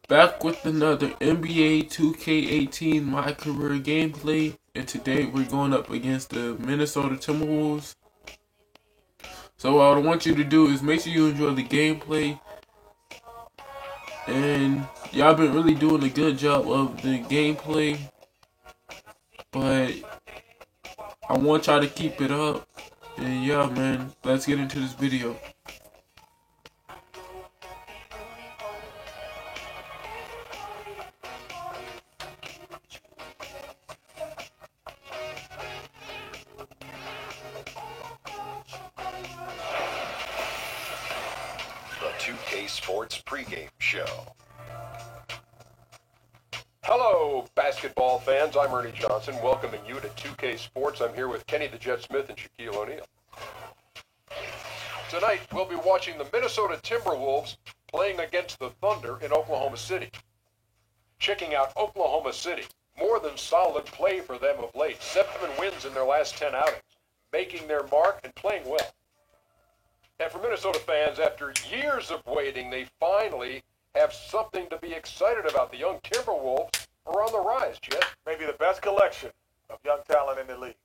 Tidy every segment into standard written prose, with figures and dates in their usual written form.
Back with another NBA 2K18 My Career gameplay, and today we're going up against the Minnesota Timberwolves. So what I want you to do is make sure you enjoy the gameplay, and y'all been really doing a good job of the gameplay, but I want y'all to keep it up, and yeah man, let's get into this video. The 2K Sports pregame show. Hello, basketball fans. I'm Ernie Johnson, welcoming you to 2K Sports. I'm here with Kenny the Jet Smith and Shaquille O'Neal. Tonight, we'll be watching the Minnesota Timberwolves playing against the Thunder in Oklahoma City. Checking out Oklahoma City. More than solid play for them of late. 7 wins in their last 10 outings. Making their mark and playing well. And for Minnesota fans, after years of waiting, they finally have something to be excited about. The young Timberwolves are on the rise, Jet. Maybe the best collection of young talent in the league.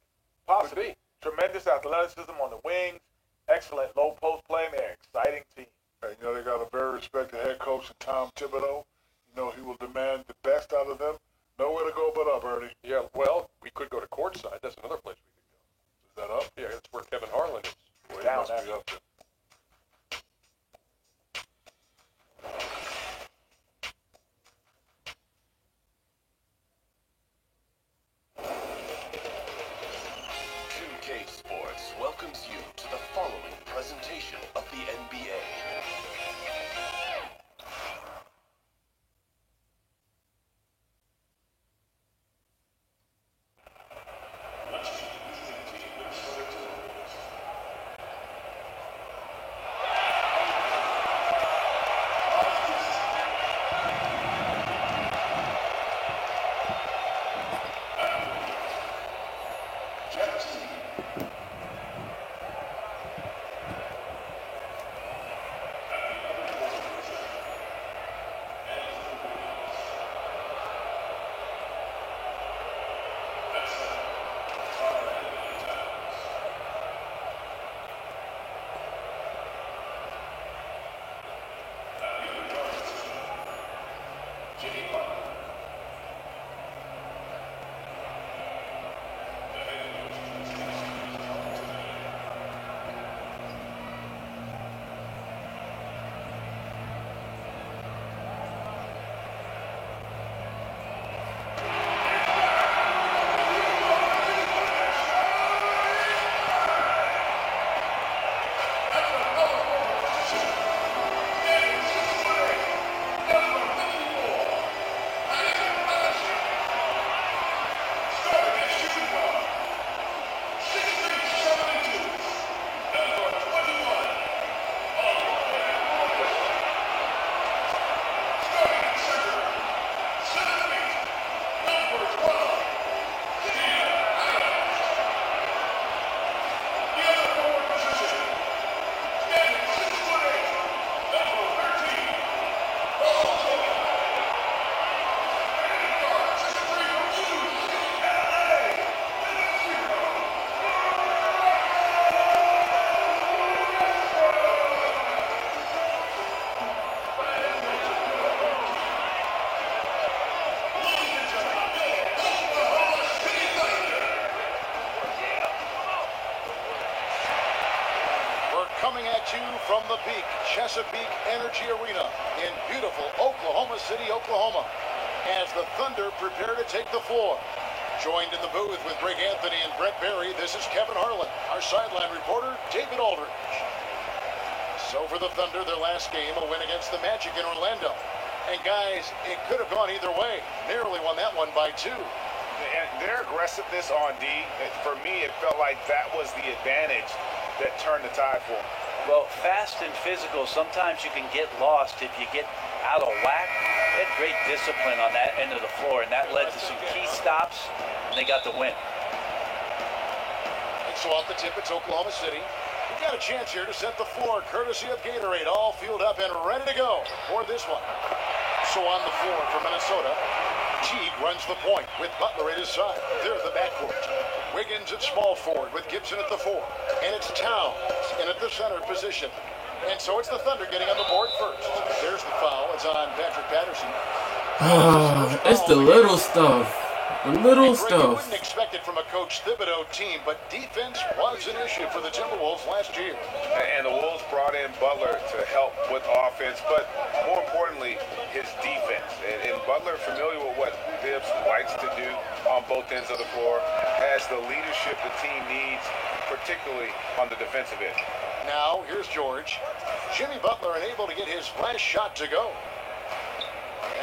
Possibly. Tremendous athleticism on the wings, excellent low post play, and they're an exciting team. Hey, they got a very respected head coach in Tom Thibodeau. He will demand the best out of them. Nowhere to go but up, Ernie. Yeah, well, we could go to courtside. That's another place we could Is that up? go. Yeah, that's where Kevin Harlan is. Well, he Down, must be actually. up there. Sports welcomes you to the following presentation of the NBA. Coming at you from the peak, Chesapeake Energy Arena in beautiful Oklahoma City, Oklahoma, as the Thunder prepare to take the floor. Joined in the booth with Greg Anthony and Brent Barry, this is Kevin Harlan, our sideline reporter, David Aldridge. So for the Thunder, their last game, a win against the Magic in Orlando. And guys, it could have gone either way. Narrowly won that one by 2. And their aggressiveness on D, for me, it felt like that was the advantage that turned the tide for them. Well, fast and physical, sometimes you can get lost if you get out of whack. They had great discipline on that end of the floor, and that led to some key stops, and they got the win. And so off the tip, it's Oklahoma City. We've got a chance here to set the floor, courtesy of Gatorade, all fueled up and ready to go for this one. Also on the floor for Minnesota, Teague runs the point with Butler at his side. They're the backcourt. Wiggins at small forward with Gibson at the 4. And it's Towns in at the center position. And so it's the Thunder getting on the board first. There's the foul. It's on Patrick Patterson. It's the little stuff. The little You stuff. wouldn't expect it from a Coach Thibodeau team, but defense was an issue for the Timberwolves last year. And the Wolves brought in Butler to help with offense, but more importantly, his defense. And Butler, familiar with what Thibs likes to do on both ends of the floor, has the leadership the team needs, particularly on the defensive end. Now, here's George. Jimmy Butler unable to get his last shot to go.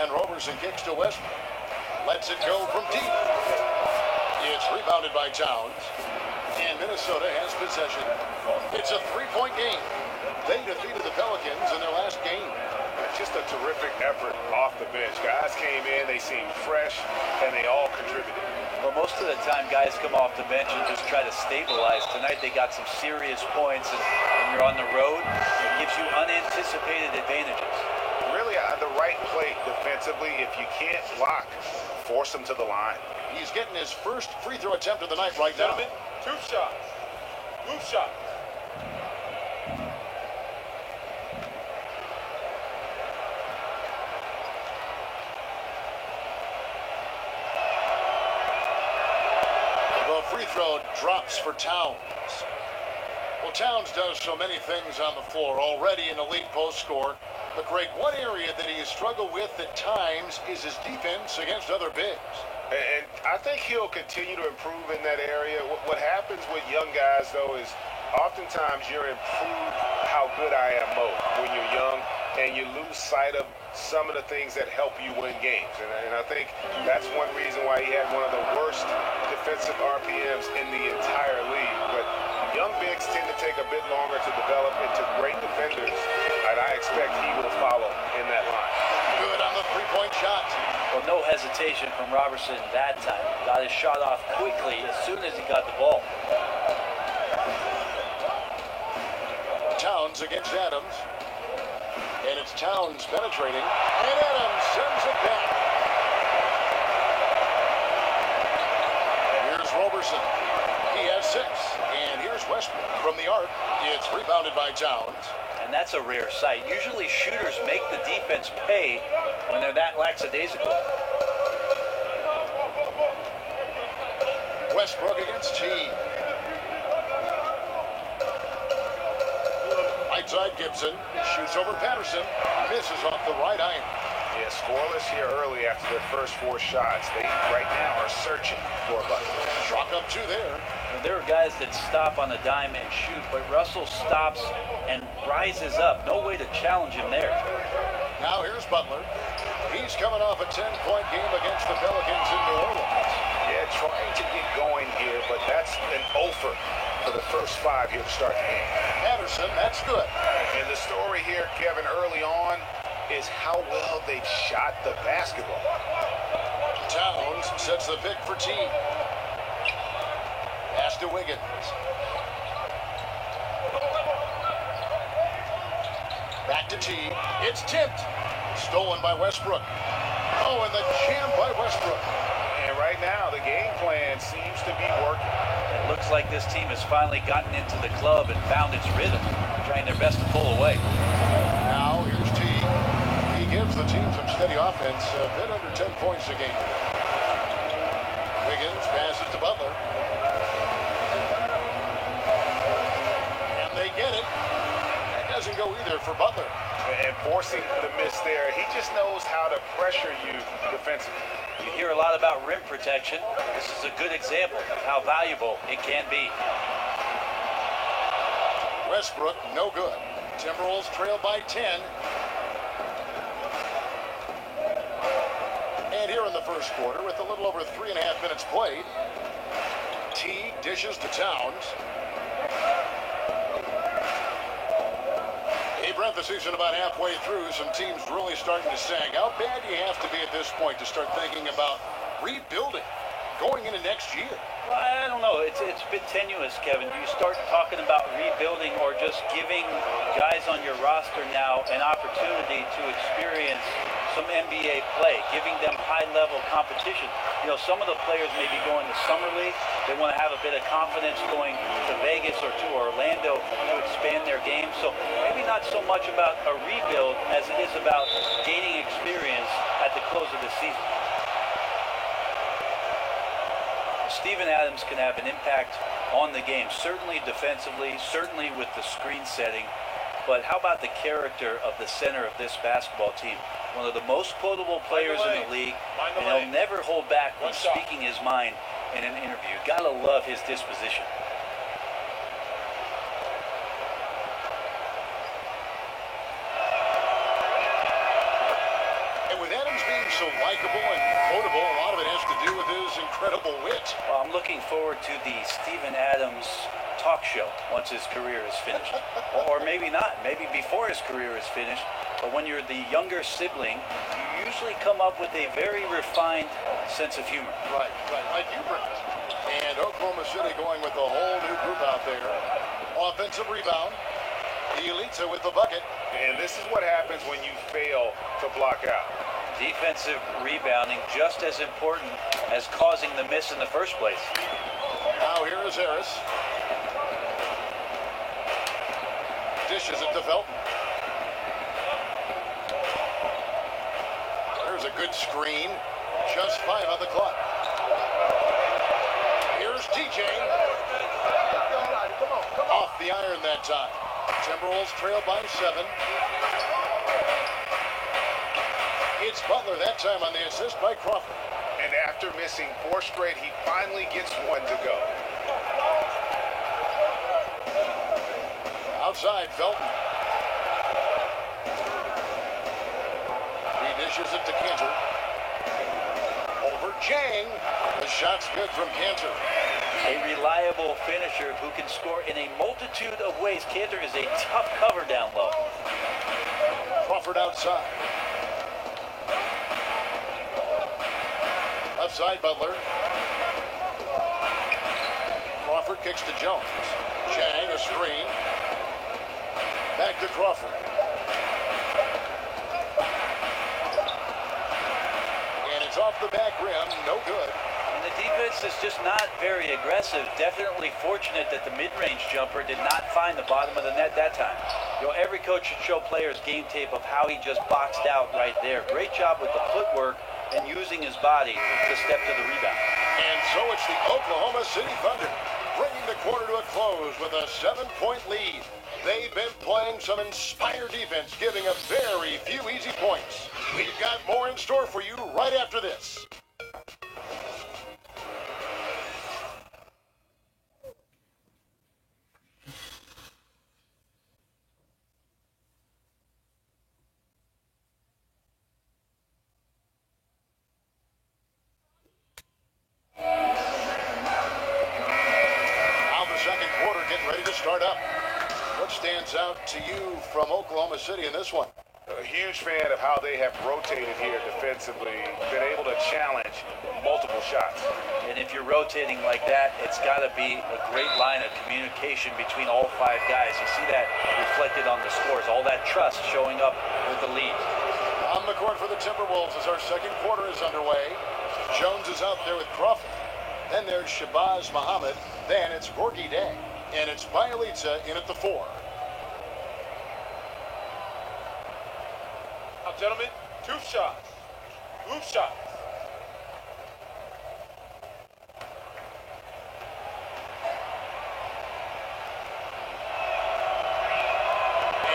And Roberson kicks to Westbrook. Lets it go from deep. It's rebounded by Towns. And Minnesota has possession. It's a three-point game. They defeated the Pelicans in their last game. Just a terrific effort off the bench. Guys came in, they seemed fresh, and they all contributed. Well, most of the time, guys come off the bench and just try to stabilize. Tonight, they got some serious points, and when you're on the road, it gives you unanticipated advantages. Really, the right play defensively. If you can't block, force them to the line. He's getting his first free throw attempt of the night right now. Gentlemen, 2 shots. Move shots. The free throw drops for Towns. Well, Towns does so many things on the floor, already an elite post scorer. But Greg, one area that he has struggled with at times is his defense against other bigs. And I think he'll continue to improve in that area. What happens with young guys, though, is oftentimes you're in prove how good I am mode when you're young, and you lose sight of some of the things that help you win games. And I think that's one reason why he had one of the worst defensive RPMs in the entire league. But young bigs tend to take a bit longer to develop into great defenders, and I expect he will follow in that line. Good on the three-point shot. Well, no hesitation from Robertson that time. Got his shot off quickly as soon as he got the ball. Towns against Adams. And it's Towns penetrating. And Adams sends it back. Here's Roberson. He has 6. And here's Westbrook from the arc. It's rebounded by Towns. And that's a rare sight. Usually shooters make the defense pay when they're that lackadaisical. Westbrook against Teague. Right side Gibson. Shoots over Patterson. Misses off the right iron. Yeah, scoreless here early after their first 4 shots. They right now are searching for a bucket. Chalk up 2 there. And there are guys that stop on a dime and shoot, but Russell stops and rises up. No way to challenge him there. Now here's Butler. He's coming off a 10-point game against the Pelicans in New Orleans. Yeah, trying to get going here, but that's an offer for the first 5 here to start the game. Patterson, that's good. And the story here, Kevin, early on is how well they've shot the basketball. Towns sets the pick for Teague. Pass to Wiggins. Back to Teague. It's tipped. Stolen by Westbrook. Oh, and the jam by Westbrook. And right now, the game plan seems to be working. It looks like this team has finally gotten into the club and found its rhythm, trying their best to pull away. Now here's Teague. He gives the team some steady offense, a bit under 10 points a game. Wiggins passes to Butler. And they get it. That doesn't go either for Butler. And forcing the miss there, he just knows how to pressure you defensively. You hear a lot about rim protection. This is a good example of how valuable it can be. Westbrook, no good. Timberwolves trail by 10. And here in the first quarter, with a little over 3.5 minutes played, Teague dishes to Towns. Hey, Brent, the season about halfway through. Some teams really starting to sag. How bad do you have to be at this point to start thinking about rebuilding going into next year? Well, I don't know. It's a bit tenuous, Kevin. Do you start talking about rebuilding or just giving guys on your roster now an opportunity to experience some NBA play, giving them high-level competition. You know, some of the players may be going to Summer League. They want to have a bit of confidence going to Vegas or to Orlando to expand their game. So maybe not so much about a rebuild as it is about gaining experience at the close of the season. Steven Adams can have an impact on the game, certainly defensively, certainly with the screen setting. But how about the character of the center of this basketball team? One of the most quotable players in the league, and he'll never hold back when speaking his mind in an interview. Gotta love his disposition. And with Adams being so likable and quotable, a lot of it has to do with his incredible wit. Well, I'm looking forward to the Steven Adams talk show once his career is finished. Or maybe not, maybe before his career is finished. But when you're the younger sibling, you usually come up with a very refined sense of humor. Right, like you bring it. And Oklahoma City going with a whole new group out there. Offensive rebound. Elitza with the bucket. And this is what happens when you fail to block out. Defensive rebounding just as important as causing the miss in the first place. Now here is Harris. Dishes it to Felton. There's a good screen. Just 5 on the clock. Here's TJ. Off the iron that time. Timberwolves trail by 7. It's Butler that time on the assist by Crawford. And after missing 4 straight, he finally gets 1 to go. Outside, Felton. He dishes it to Cantor. Over Chang. The shot's good from Cantor. A reliable finisher who can score in a multitude of ways. Cantor is a tough cover down low. Crawford outside. Left side, Butler. Crawford kicks to Jones. Chang, a screen. Back to Crawford. And it's off the back rim. No good. And the defense is just not very aggressive. Definitely fortunate that the mid-range jumper did not find the bottom of the net that time. You know, every coach should show players game tape of how he just boxed out right there. Great job with the footwork and using his body to step to the rebound. And so it's the Oklahoma City Thunder bringing the quarter to a close with a 7-point lead. They've been playing some inspired defense, giving up very few easy points. We've got more in store for you right after this. Now the second quarter getting ready to start up. What stands out to you from Oklahoma City in this one? A huge fan of how they have rotated here defensively, been able to challenge multiple shots. And if you're rotating like that, it's got to be a great line of communication between all 5 guys. You see that reflected on the scores, all that trust showing up with the lead. On the court for the Timberwolves as our second quarter is underway. Jones is out there with Crawford. Then there's Shabazz Muhammad. Then it's Gorgie Day. And it's Bielitsa in at the 4. Now, gentlemen, 2 shots. Hoop shots.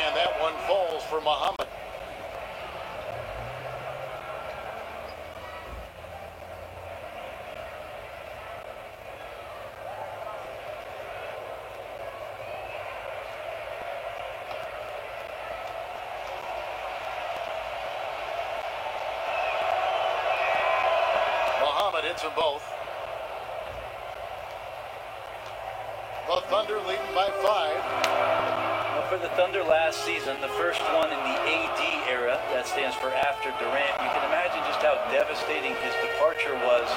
And that one falls for Muhammad. Hits them both. The Thunder leading by 5. Well, for the Thunder last season, the first one in the AD era, that stands for after Durant, you can imagine just how devastating his departure was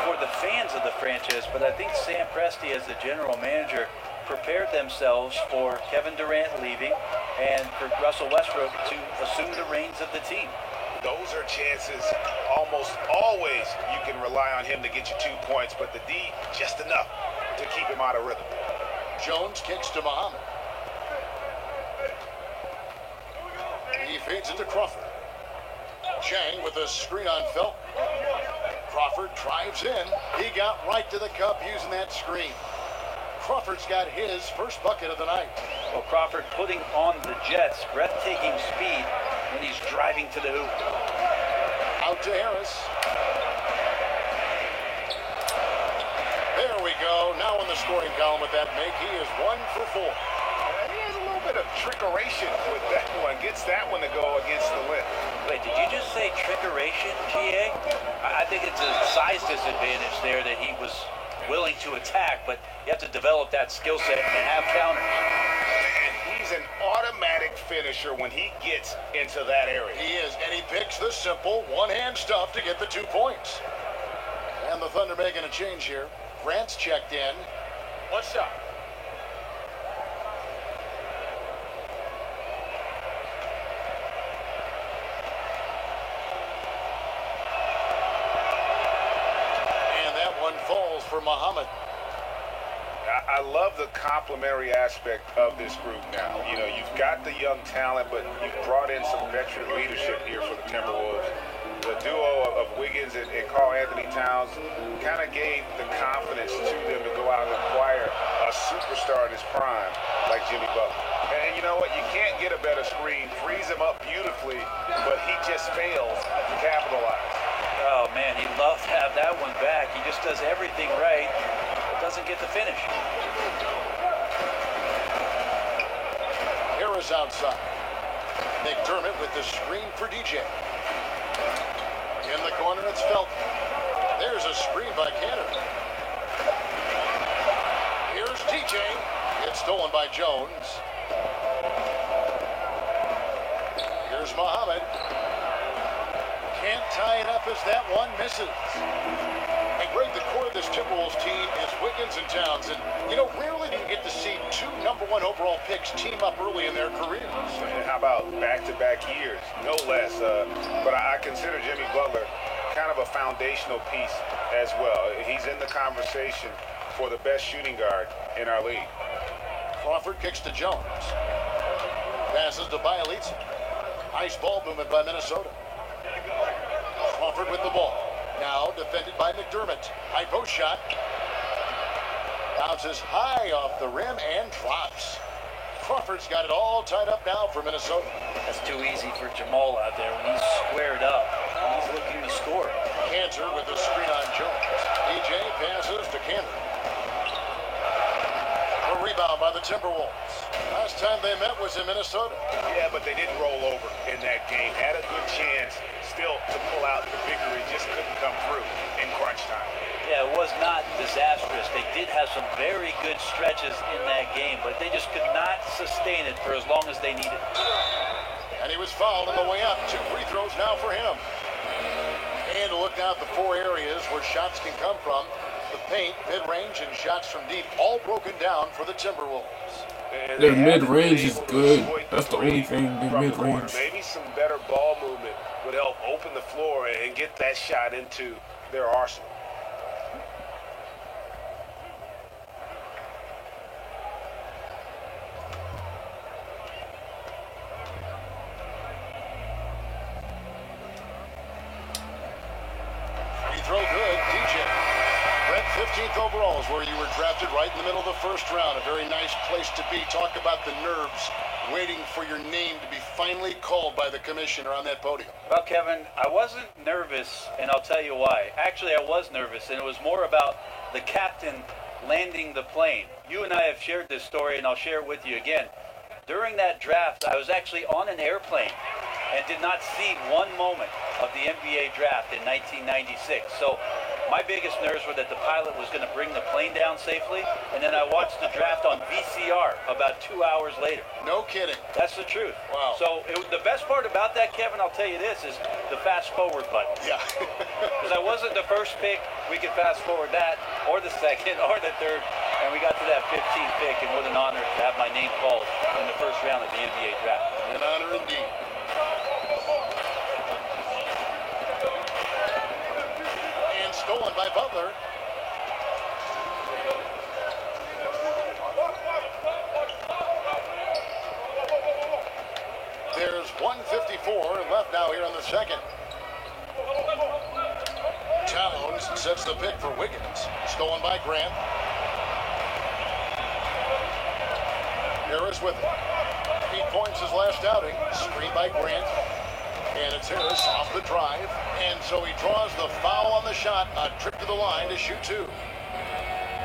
for the fans of the franchise. But I think Sam Presti, as the general manager, prepared themselves for Kevin Durant leaving and for Russell Westbrook to assume the reins of the team. those are chances almost always you can rely on him to get you 2 points, but the D, just enough to keep him out of rhythm. Jones kicks to Muhammad. He feeds it to Crawford. Chang with a screen on Felton. Crawford drives in. He got right to the cup using that screen. Crawford's got his first bucket of the night. Well, Crawford putting on the Jets breathtaking speed when he's driving to the hoop. Out to Harris. There we go. Now in the scoring column with that make, he is 1 for 4. He has a little bit of trickeration with that one. Gets that one to go against the lip. Wait, did you just say trickeration, GA? I think it's a size disadvantage there that he was willing to attack, but you have to develop that skill set and have counters. And he's an automatic finisher when he gets into that area. He is, and he picks the simple one-hand stuff to get the 2 points. And the Thunder making a change here. Grant's checked in. One shot. And that one falls for Muhammad. I love the complementary aspect of this group now. You know, you've got the young talent, but you've brought in some veteran leadership here for the Timberwolves. The duo of Wiggins and Karl Anthony Towns kind of gave the confidence to them to go out and acquire a superstar in his prime like Jimmy Butler. And you know what? You can't get a better screen. Frees him up beautifully, but he just fails to capitalize. Oh, man, he'd love to have that one back. He just does everything right, but doesn't get the finish. Harris outside. McDermott with the screen for DJ. In the corner, it's Felton. There's a screen by Cantor. Here's DJ. It's stolen by Jones. Here's Muhammad. Can't tie it up as that one misses. And Greg, the core of this Timberwolves team is Wiggins and Towns. And, you know, rarely do you get to see 2 #1 overall picks team up early in their careers. And how about back-to-back years? No less. But I consider Jimmy Butler kind of a foundational piece as well. He's in the conversation for the best shooting guard in our league. Crawford kicks to Jones. Passes to Bielitsa. Nice ball movement by Minnesota. Crawford with the ball. Now defended by McDermott. High post shot. Bounces high off the rim and drops. Crawford's got it all tied up now for Minnesota. That's too easy for Jamal out there when he's squared up. He's looking to score. Cantor with the screen on Jones. DJ passes to Cantor. A rebound by the Timberwolves. Last time they met was in Minnesota. Yeah, but they didn't roll over in that game. Had a good chance still to pull out the victory. Just couldn't come through in crunch time. Yeah, it was not disastrous. They did have some very good stretches in that game, but they just could not sustain it for as long as they needed. And he was fouled on the way up. 2 free throws now for him. And to look out the 4 areas where shots can come from. The paint, mid-range, and shots from deep, all broken down for the Timberwolves. Their mid-range is good. That's the only thing, their mid-range. Maybe some better ball movement would help open the floor and get that shot into their arsenal. Free throw good, DJ. Brett, 15th overall is where you were drafted, right in the middle of the first round. A very nice place to be. Talk about the nerves waiting for your name to be finally called by the commissioner on that podium. Well, Kevin, I wasn't nervous, and I'll tell you why. Actually, I was nervous, and it was more about the captain landing the plane. You and I have shared this story, and I'll share it with you again. During that draft, I was actually on an airplane and did not see one moment of the NBA draft in 1996. So my biggest nerves were that the pilot was going to bring the plane down safely, and then I watched the draft on VCR about 2 hours later. No kidding. That's the truth. Wow. So the best part about that, Kevin, I'll tell you this, is the fast forward button. Yeah. Because I wasn't the first pick, we could fast forward that, or the second, or the third, and we got to that 15th pick, and what an honor to have my name called in the first round of the NBA draft. An honor indeed. by Butler. There's 1:54 left now here in the second. Towns sets the pick for Wiggins. Stolen by Grant. Harris with it. 8 points his last outing. Screen by Grant. And it's Harris off the drive. And so he draws the foul on the shot. A trip to the line to shoot two.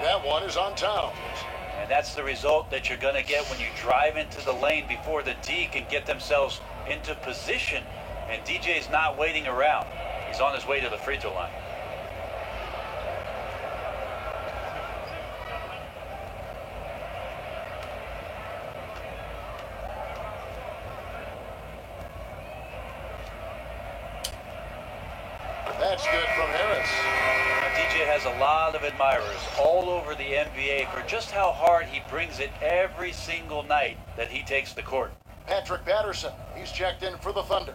That one is on Towns. And that's the result that you're going to get when you drive into the lane before the D can get themselves into position. And DJ's not waiting around. He's on his way to the free throw line. That's good from Harris. DJ has a lot of admirers all over the NBA for just how hard he brings it every single night that he takes the court. Patrick Patterson, he's checked in for the Thunder.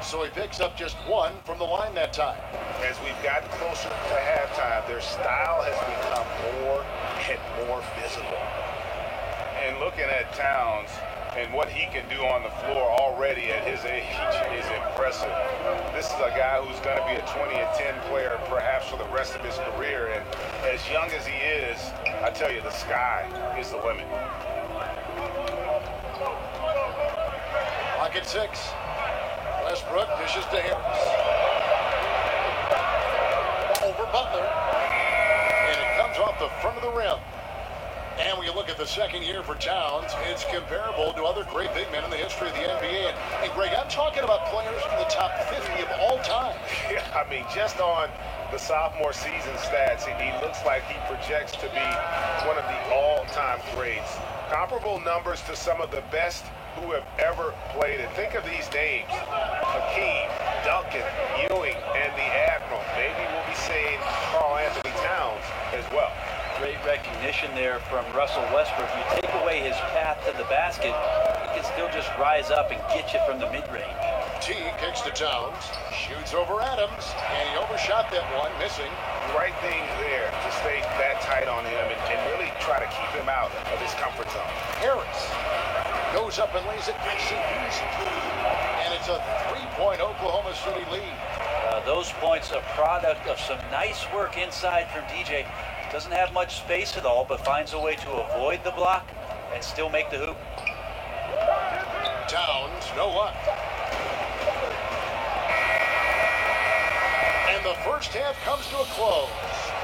So he picks up just one from the line that time. As we've gotten closer to halftime, their style has become more and more visible. And looking at Towns and what he can do on the floor already at his age is impressive. This is a guy who's going to be a 20 and 10 player perhaps for the rest of his career. And as young as he is, I tell you, the sky is the limit. Clock at 6. Westbrook dishes to Harris. Over Butler. And it comes off the front of the rim. And when you look at the second year for Towns, it's comparable to other great big men in the history of the NBA. And Greg, I'm talking about players in the top 50 of all time. Yeah, I mean, just on the sophomore season stats, he looks like he projects to be one of the all-time greats. Comparable numbers to some of the best who have ever played it. Think of these names: Hakeem, Duncan, Ewing, and the Admiral. Maybe we'll be saying Karl Anthony Towns as well. Great recognition there from Russell Westbrook. You take away his path to the basket, he can still just rise up and get you from the mid-range. T kicks to Towns, shoots over Adams, and he overshot that one, missing. Right thing there to stay that tight on him and really try to keep him out of his comfort zone. Harris goes up and lays it nice and easy. And it's a 3-point Oklahoma City lead. Those points a product of some nice work inside from DJ. Doesn't have much space at all, but finds a way to avoid the block and still make the hoop. Towns, no luck. And the first half comes to a close.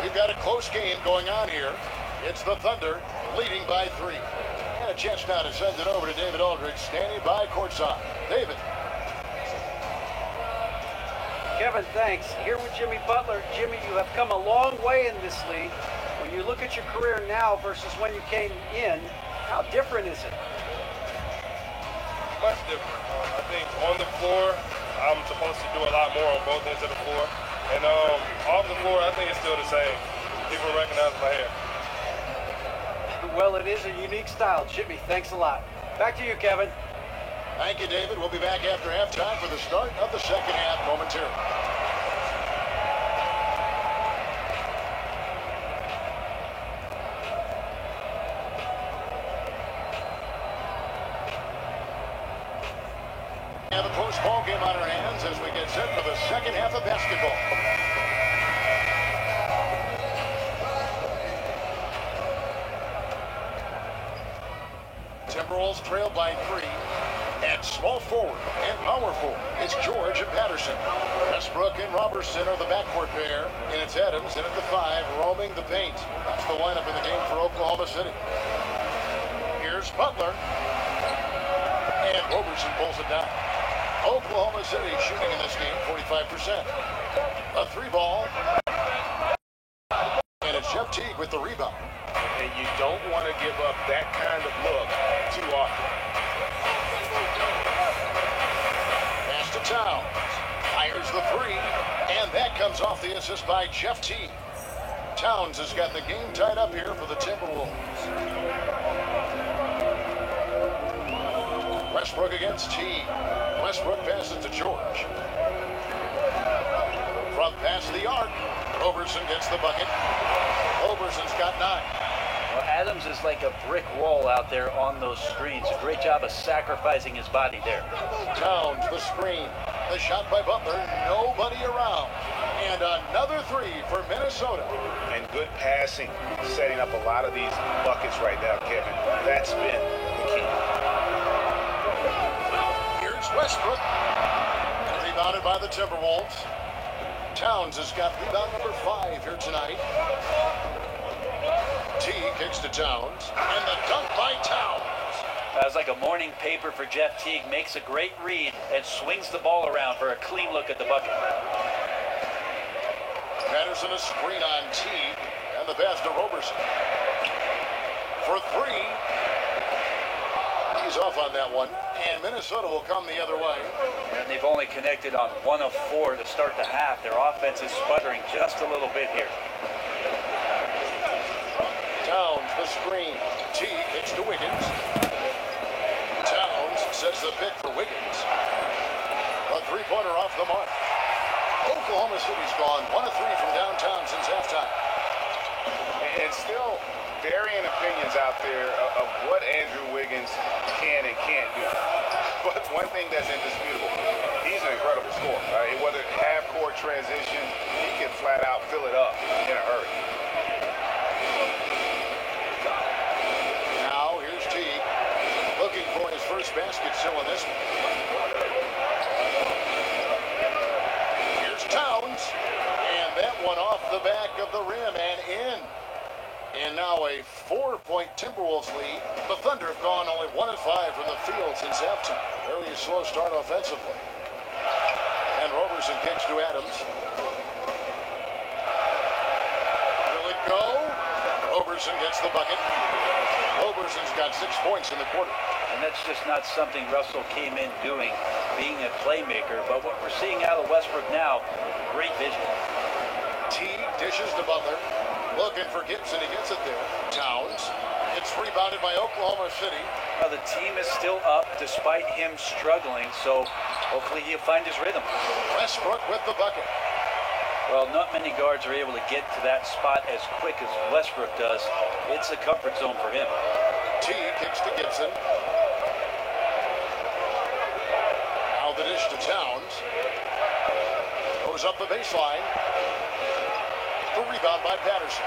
We've got a close game going on here. It's the Thunder leading by 3. And a chance now to send it over to David Aldridge, standing by courtside. David. Kevin, thanks. Here with Jimmy Butler. Jimmy, you have come a long way in this league. When you look at your career now versus when you came in, how different is it? Much different. I think on the floor, I'm supposed to do a lot more on both ends of the floor. And off the floor, I think it's still the same. People recognize my hair. Well, it is a unique style. Jimmy, thanks a lot. Back to you, Kevin. Thank you, David. We'll be back after halftime for the start of the second half momentarily. We have a close ball game on our hands as we get set for the second half of basketball. Timberwolves trail by 3. At small forward and power forward, it's George and Patterson. Westbrook and Robertson are the backcourt pair, and it's Adams in at the 5, roaming the paint. That's the lineup in the game for Oklahoma City. Here's Butler, and Robertson pulls it down. Oklahoma City shooting in this game 45%. A 3-ball, and it's Jeff Teague with the rebound. And you don't want to give up that kind of look too often. Pass to Towns. Fires the 3. And that comes off the assist by Jeff Teague. Towns has got the game tied up here for the Timberwolves. Westbrook against Teague. Westbrook passes to George. From past the arc, Roberson gets the bucket. Roberson's got 9. Well, Adams is like a brick wall out there on those screens. A great job of sacrificing his body there. Towns, the screen. The shot by Butler, nobody around. And another 3 for Minnesota. And good passing, setting up a lot of these buckets right now, Kevin. That's been the key. Here's Westbrook. Rebounded by the Timberwolves. Towns has got rebound number 5 here tonight. T kicks to Towns. And the dunk by Towns. It's like a morning paper for Jeff Teague. Makes a great read and swings the ball around for a clean look at the bucket. Patterson a screen on Teague. And the pass to Roberson. For 3. He's off on that one. And Minnesota will come the other way. And they've only connected on 1 of 4 to start the half. Their offense is sputtering just a little bit here. Towns, the screen. Teague kicks to Wiggins. Towns sets the pick for Wiggins. A 3-pointer off the mark. Oklahoma City's gone 1 of 3 from downtown since halftime. And still varying opinions out there of what Andrew Wiggins can and can't do. But one thing that's indisputable, he's an incredible scorer. Whether half-court transition, he can flat out fill it up in a hurry. Now here's Teague looking for his first basket still in this one. Here's Towns, and that one off the back of the rim and in. And now a 4-point Timberwolves lead. The Thunder have gone only 1 of 5 from the field since halftime. Very slow start offensively. And Roberson kicks to Adams. Will it go? Roberson gets the bucket. Roberson's got 6 points in the quarter. And that's just not something Russell came in doing, being a playmaker. But what we're seeing out of Westbrook now, great vision. Teague dishes to Butler. Looking for Gibson, he gets it there. Towns. It's rebounded by Oklahoma City. Well, the team is still up despite him struggling, so hopefully he'll find his rhythm. Westbrook with the bucket. Well, not many guards are able to get to that spot as quick as Westbrook does. It's a comfort zone for him. Teague kicks to Gibson. Now the dish to Towns. Goes up the baseline. The rebound by Patterson.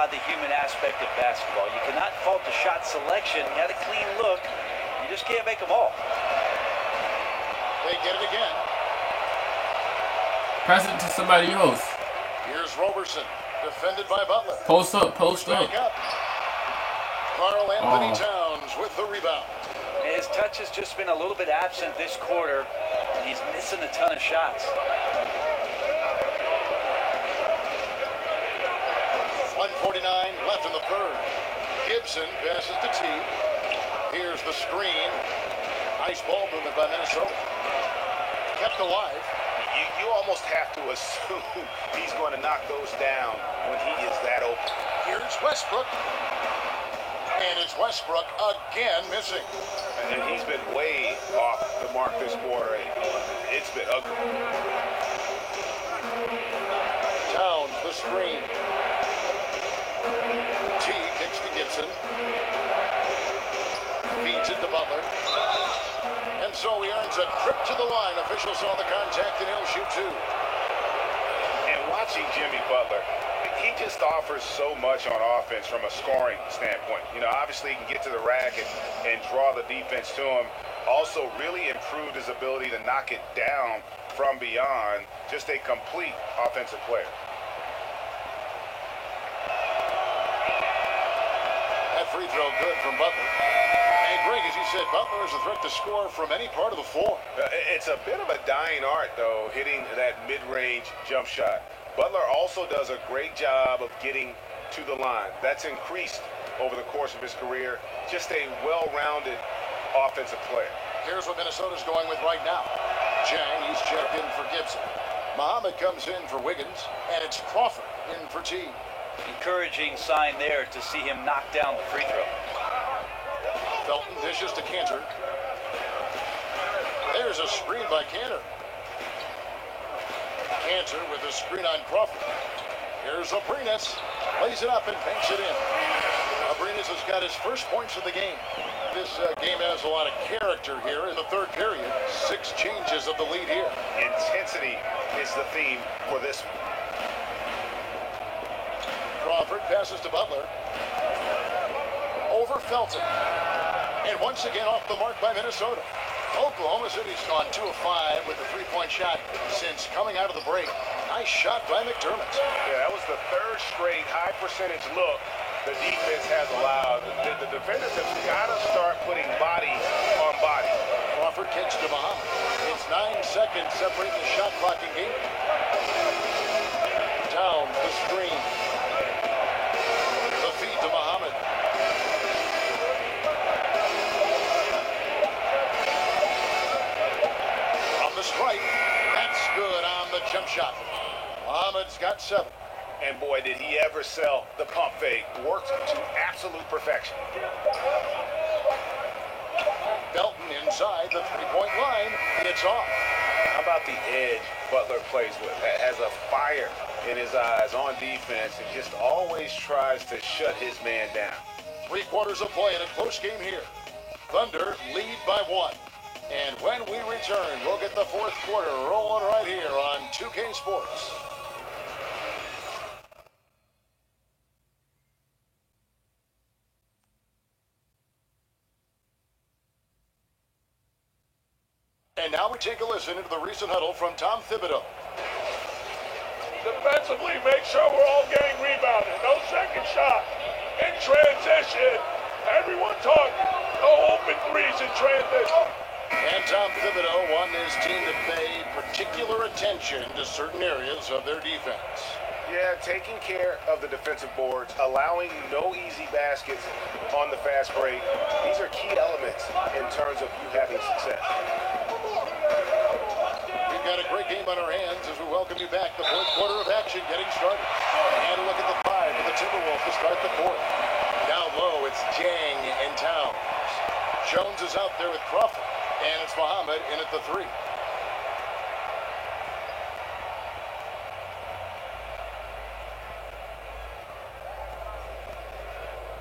The human aspect of basketball. You cannot fault the shot selection. You had a clean look. You just can't make them all. They get it again. Pass it to somebody else. Here's Roberson, defended by Butler. Post up, post up. Back up. Karl Anthony Towns with the rebound. His touch has just been a little bit absent this quarter, and he's missing a ton of shots. 1:49 left in the third. Gibson passes to Teague. Here's the screen. Nice ball movement by Minnesota. Kept alive. You almost have to assume he's going to knock those down when he is that open. Here's Westbrook. And it's Westbrook again missing. And he's been way off the mark this quarter. It's been ugly. Towns, the screen. T kicks to Gibson. Feeds it to Butler. And so he earns a trip to the line. Officials saw the contact and he'll shoot 2. And watching Jimmy Butler, he just offers so much on offense from a scoring standpoint. You know, obviously he can get to the rack and draw the defense to him. Also really improved his ability to knock it down from beyond. Just a complete offensive player. That free throw good from Butler. And Greg, as you said, Butler is a threat to score from any part of the floor. It's a bit of a dying art, though, hitting that mid-range jump shot. Butler also does a great job of getting to the line. That's increased over the course of his career. Just a well-rounded offensive player. Here's what Minnesota's going with right now. Chang, he's checked in for Gibson. Muhammad comes in for Wiggins, and it's Crawford in for T. Encouraging sign there to see him knock down the free throw. Felton dishes to Cantor. There's a screen by Cantor. Cantor with a screen on Crawford. Here's Abrines. Lays it up and banks it in. Abrines has got his first points of the game. This game has a lot of character here in the third period. 6 changes of the lead here. Intensity is the theme for this one. Crawford passes to Butler. Over Felton. And once again off the mark by Minnesota. Oklahoma City's gone 2 of 5 with a 3-point shot since coming out of the break. Nice shot by McDermott. Yeah, that was the third straight high percentage look the defense has allowed. The defenders have got to start putting body on body. Crawford kicks to Muhammad. It's 9 seconds separating the shot clock and game. Down the screen. The feed to Muhammad. On the strike. That's good on the jump shot. Muhammad's got 7. And boy, did he ever sell the pump fake. Worked to absolute perfection. Belton inside the 3-point line. It's off. How about the edge Butler plays with? Has a fire in his eyes on defense and just always tries to shut his man down. 3 quarters of play in a close game here. Thunder lead by 1. And when we return, we'll get the 4th quarter rolling right here on 2K Sports. And now we take a listen into the recent huddle from Tom Thibodeau. Defensively, make sure we're all getting rebounded. No second shot. In transition. Everyone talk. No open threes in transition. And Tom Thibodeau wanted his team to pay particular attention to certain areas of their defense. Yeah, taking care of the defensive boards, allowing no easy baskets on the fast break. These are key elements in terms of you having success. We've got a great game on our hands as we welcome you back. The 4th quarter of action getting started. And a look at the 5 for the Timberwolves to start the 4th. Down low, it's Jang and Towns. Jones is out there with Crawford. And it's Muhammad in at the 3.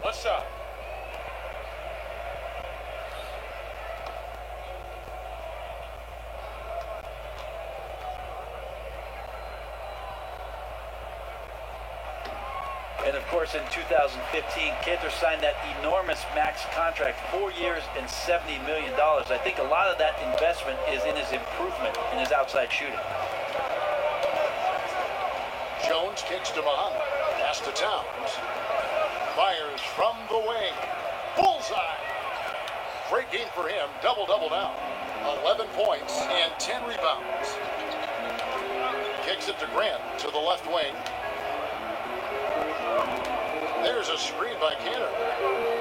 One shot. And of course, in 2015, Cantor signed that enormous max contract, 4 years and $70 million. I think a lot of that investment is in his improvement in his outside shooting. Jones kicks to Muhammad. Pass to Towns. Fires from the wing. Bullseye. Great game for him. Double-double now. 11 points and 10 rebounds. Kicks it to Grant to the left wing. There's a screen by Cantor.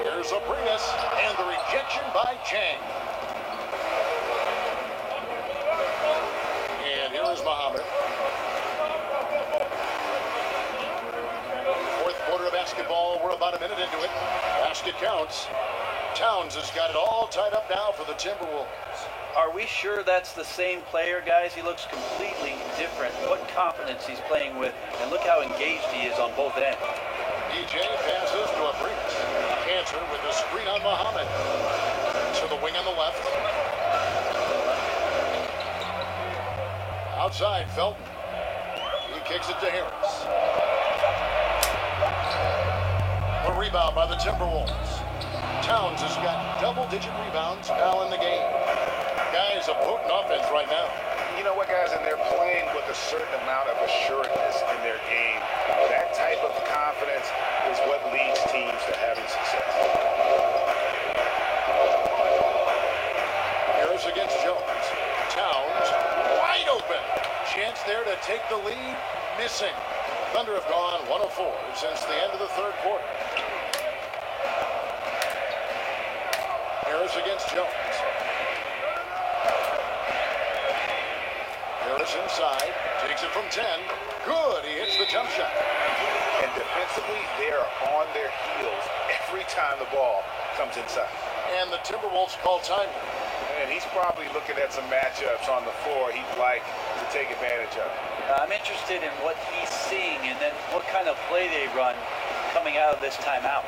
Here's Abrines, and the rejection by Chang. And here is Muhammad. 4th quarter of basketball. We're about a minute into it. Basket counts. Towns has got it all tied up now for the Timberwolves. Are we sure that's the same player, guys? He looks completely different. What confidence he's playing with, and look how engaged he is on both ends. DJ passes to Abrines. Cantor with the screen on Muhammad. To the wing on the left. Outside, Felton. He kicks it to Harris. A rebound by the Timberwolves. Towns has got double-digit rebounds now in the game. Guys, a potent offense right now. You know what, guys, and they're playing with a certain amount of assuredness in their game. That type of confidence is what leads teams to having success. Harris against Jones. Towns wide open. Chance there to take the lead. Missing. Thunder have gone 1 of 4 since the end of the 3rd quarter. Harris against Jones. Harris inside, takes it from 10. Good, he hits the jump shot. And defensively, they are on their heels every time the ball comes inside. And the Timberwolves call time. And he's probably looking at some matchups on the floor he'd like to take advantage of. I'm interested in what he's seeing and then what kind of play they run coming out of this timeout.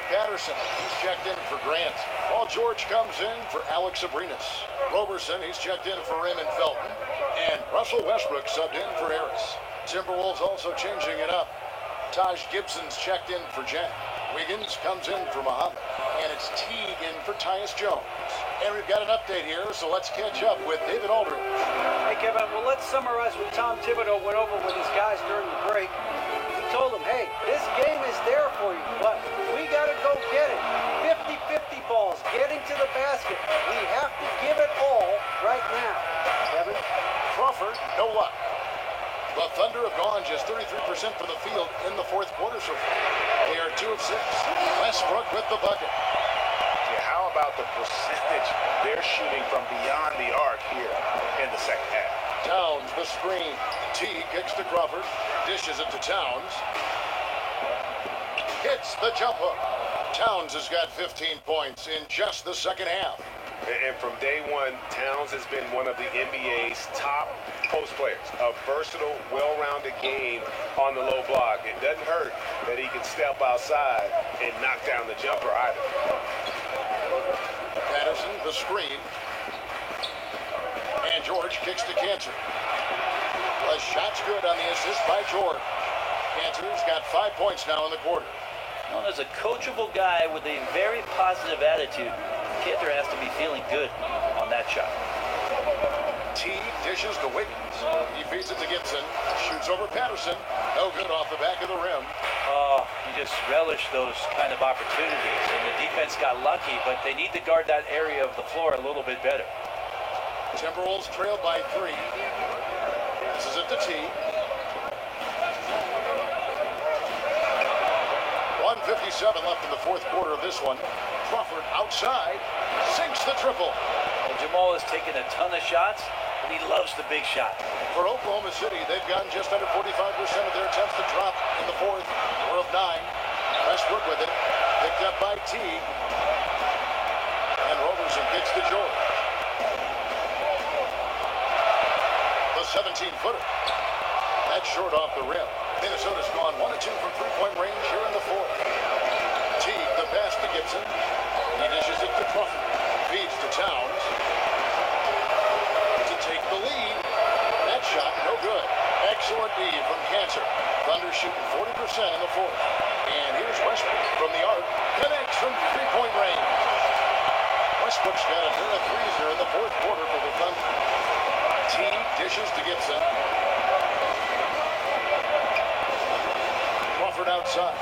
Patterson, he's checked in for Grant. Paul George comes in for Alex Abrinas. Roberson, he's checked in for Raymond Felton. And Russell Westbrook subbed in for Harris. Timberwolves also changing it up. Taj Gibson's checked in for Jack. Wiggins comes in for Muhammad. And it's Teague in for Tyus Jones. And we've got an update here, so let's catch up with David Aldridge. Hey, Kevin, well, let's summarize what Tom Thibodeau went over with his guys during the break. He told them, hey, this game is there for you, but we got to go get it. 50-50 balls, getting to the basket. We have to give it all right now. Kevin? Crawford, no luck. The Thunder have gone just 33% from the field in the fourth quarter so far. They are 2 of 6. Westbrook with the bucket. Yeah, how about the percentage they're shooting from beyond the arc here in the second half? Towns, the screen. T kicks to Crawford. Dishes it to Towns. Hits the jump hook. Towns has got 15 points in just the second half. And from day one, Towns has been one of the NBA's top post players. A versatile, well-rounded game on the low block. It doesn't hurt that he can step outside and knock down the jumper either. Patterson, the screen. And George kicks to Cantor. The shot's good on the assist by George. Cantor's got 5 points now in the quarter. Known as a coachable guy with a very positive attitude, Cantor has to be feeling good on that shot. T dishes to Wiggins. He feeds it to Gibson. Shoots over Patterson. No good off the back of the rim. Oh, you just relish those kind of opportunities. And the defense got lucky, but they need to guard that area of the floor a little bit better. Timberwolves trail by 3. This is it to T. 1:57 left in the fourth quarter of this one. Crawford outside. Sinks the triple. And Jamal has taken a ton of shots, and he loves the big shot. For Oklahoma City, they've gotten just under 45% of their attempts to drop in the fourth. 4 of 9. Westbrook with it. Picked up by T. And Roberson kicks to George. The 17-footer. That's short off the rim. Minnesota's gone 1 of 2 from three-point range here in the fourth. Teague, the pass to Gibson. He dishes it to Crawford. Feeds to Towns. To take the lead. That shot, no good. Excellent D from Cantor. Thunder shooting 40% in the fourth. And here's Westbrook from the arc. Connects from three-point range. Westbrook's got a pair of threes here in the fourth quarter for the Thunder. Teague dishes to Gibson. Crawford outside.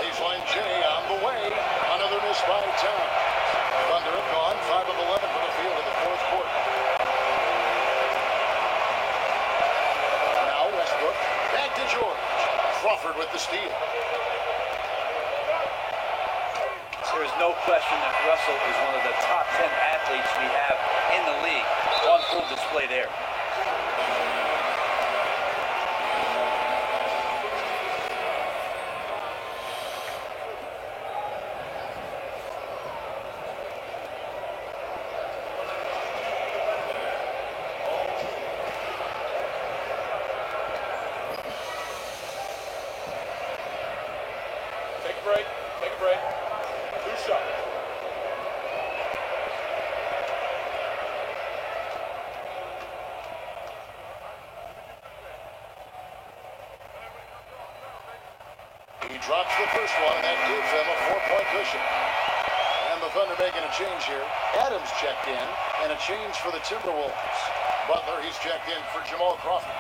Baseline J on the way. Another miss by Towns. Thunder have gone 5 of 11 from the field in the fourth quarter. Now Westbrook. Back to George. Crawford with the steal. There is no question that Russell is one of the top 10 athletes we have in the league. On full display there. Take a break. Take a break. 2 shots. He drops the first one, and that gives them a 4-point cushion. And the Thunder making a change here. Adams checked in, and a change for the Timberwolves. Butler, he's checked in for Jamal Crawford.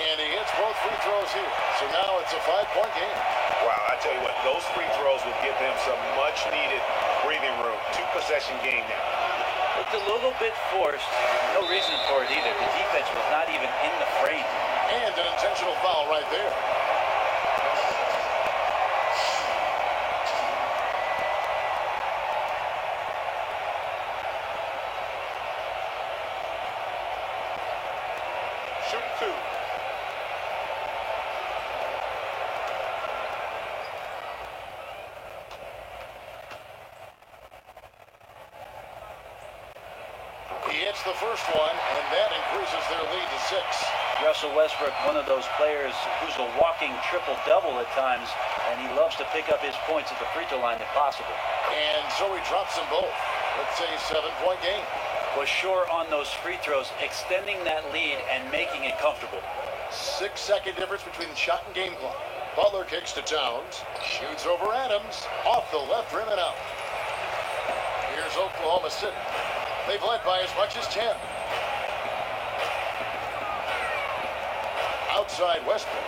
And he hits both free throws here. So now it's a 5-point game. Wow, I tell you what, those free throws will give them some much-needed breathing room. 2-possession game now. Looked a little bit forced. No reason for it either. The defense was not even in the frame. And an intentional foul right there. Shoot 2. He hits the first one, and that increases their lead to 6. Russell Westbrook, one of those players who's a walking triple-double at times, and he loves to pick up his points at the free throw line if possible. And so he drops them both. Let's say 7-point game. Was sure on those free throws, extending that lead and making it comfortable. 6-second difference between the shot and game clock. Butler kicks to Towns, shoots over Adams, off the left rim and out. Here's Oklahoma City. They've led by as much as 10. Outside Westbrook.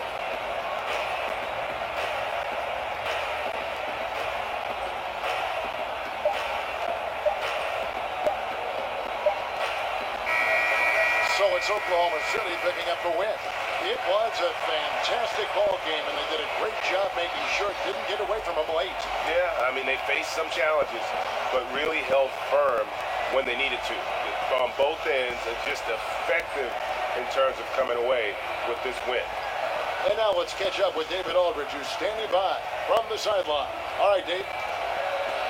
So it's Oklahoma City picking up the win. It was a fantastic ball game, and they did a great job making sure it didn't get away from them late. Yeah, I mean, they faced some challenges, but really held firm when they needed to. On both ends, and just effective in terms of coming away with this win. And now let's catch up with David Aldridge, who's standing by from the sideline. All right, Dave.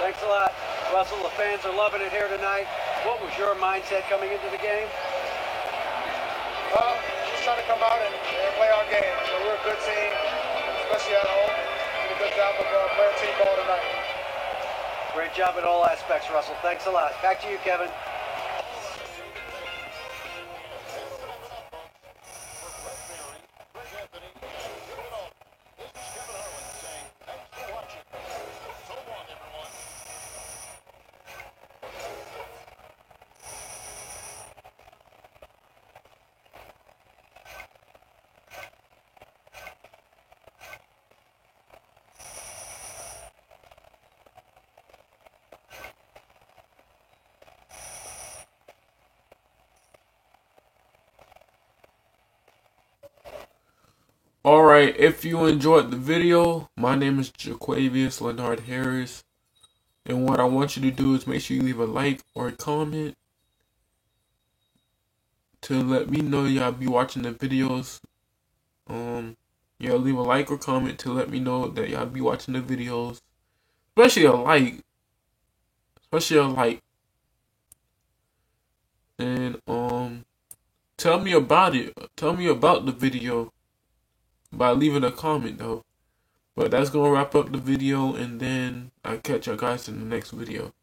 Thanks a lot. Russell, the fans are loving it here tonight. What was your mindset coming into the game? Just trying to come out and play our game. So we're a good team, especially at home. Did a good job of playing team ball tonight. Great job in all aspects, Russell. Thanks a lot. Back to you, Kevin. Alright, if you enjoyed the video, my name is Jaquavius Leonard Harris. And what I want you to do is make sure you leave a like or a comment to let me know y'all be watching the videos. Yeah, leave a like or comment to let me know that y'all be watching the videos. Especially a like. And tell me about it. Tell me about the video by leaving a comment though. But that's gonna wrap up the video, and then I'll catch you guys in the next video.